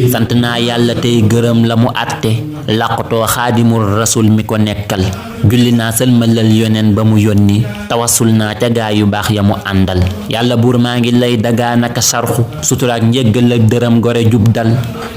sant naa yàlla tey gërëm la mu àtte làqutoo xaadimul rasul mi ko nekkal julli naa sëlmalal yoneen ba mu yónni tawasul naa ca gaa yu baax ya mu àndal yàlla buur maa ngi lay dagaa naka sarxu suturaak njéggal ak dërëm gore jub dal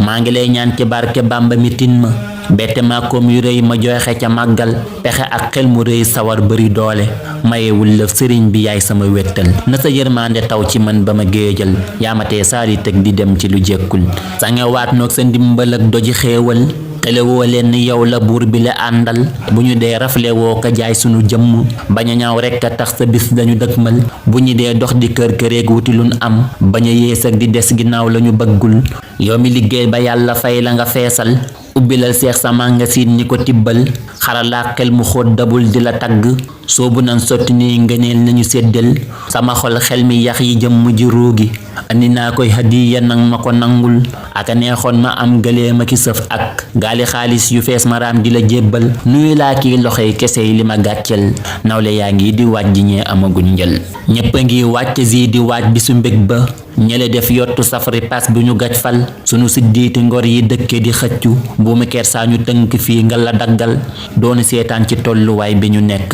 maa ngi lay ñaan ci barke Bàmba mi tin ma bette ma koom yu rëy ma joxe ca màggal pexe ak xel mu rëy sawar bari doole mayewul lëf sëriñ bi yaay sama wettal na sa yërmande taw ci man ba ma géejal yaamatee saari tëg di dem ci lu jekkul sangewaat noog sa ndimbal ak doji xéewal xelewoo leen ni yow la buur bi la àndal bu ñu dee raflewoo ko jaay sunu jëmm bañ a ñaaw rekk a tax sa bis dañu dëkkmal bu ñu dee dox di kër këreeg wuti luñ am bañ a yées ak di des ginnaaw lañu bëggul yow mi liggéey ba yàlla fay la nga feesal ubbilal seex sa màngasin ni ko tibbal xaralaa xel mu xóot dabul di la tagg soobu nan sotti ni ngëneel nañu séddal sama xol xel mi yax yi jëmm ji ruugi andi naa koy hadiya nang ma ko nangul aka neexoon ma am gëlee ma ki sëf ak gaali xaalis yu fees maraam di la jébbal nuyu laa kii loxoy kese yi li ma gàccel nawle yaa ngi di waaj ji ñee amaguñ njël ñépp a ngi wàcc zi di waaj bisu mbég ba ñele def yottu safari pas bu ñu gaj fal sunu siddiiti ngor yi dëkke di xëccu bu mu kersaa ñu tënk fii nga la daggal doonu seetaan ci tolluwaay bi ñu nekk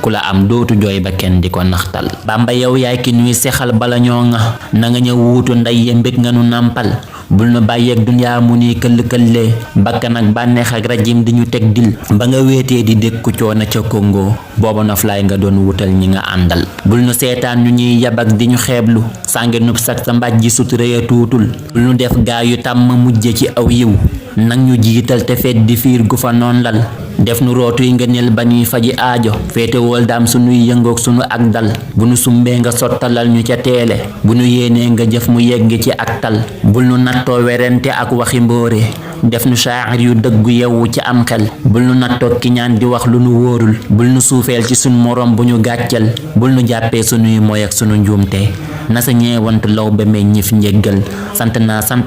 ku la am dootu jooy ba kenn di ko naxtal Bàmba yow yaay ki ñuy sexal bala ñoo nga na nga ñëw wuutu nday ye mbég nga nu nàmpal bul nu bàyyeeg dunyaa mu ni këll-këllee bakkan ak bànneex ak rajim di ñu teg dil ba nga wéetee di dékku coono ca Congo booba noflaay nga doon wutal ñi nga àndal bul nu seetaan ñu ñuy yabak di ñu xeeblu sànge nub sak sa mbàj ji suturé ya tuutul bul nu def gaa yu tàmm mujje ci aw yiw nag ñu jiital te fet di fiir gu fa noon lal def nu rootuy ngëneel ba ñuy faji aajo féete wool daam sunuy yëngoog sunu ak dal bu nu sumbee nga sottalal ñu ca teele bu nu yéenee nga jëf mu yegg ci ak tal bul nu nattoo werente ak waxi mbóore def nu shaa'ir yu dëggu yewwu ci am xel bul nu nattoo ki ñaan di wax lu nu wóorul bul nu suufeel ci sunu morom bu ñu gàccel bul nu jàppee sunuy moy ak sunu njuumte na sa ñeewant law ba meññif njéggal sant naa sant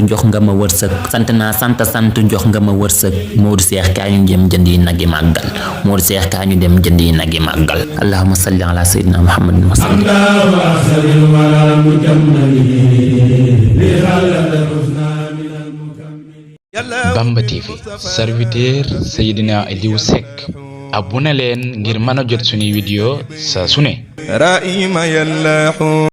jox nga ma wërsëg sant naa sant jox nga ma wërsëg Moodu Seex kaa ñu dem jëndi nagi màggal Moodu Seex kaa ñu dem jëndi nagi màggal allahumma salli ala sayyidina muhammadin wa sallam Bamba TV serviteur Seydina Aliou Seck abonné leen ngir mën a jot suñuy vidéo saa su ne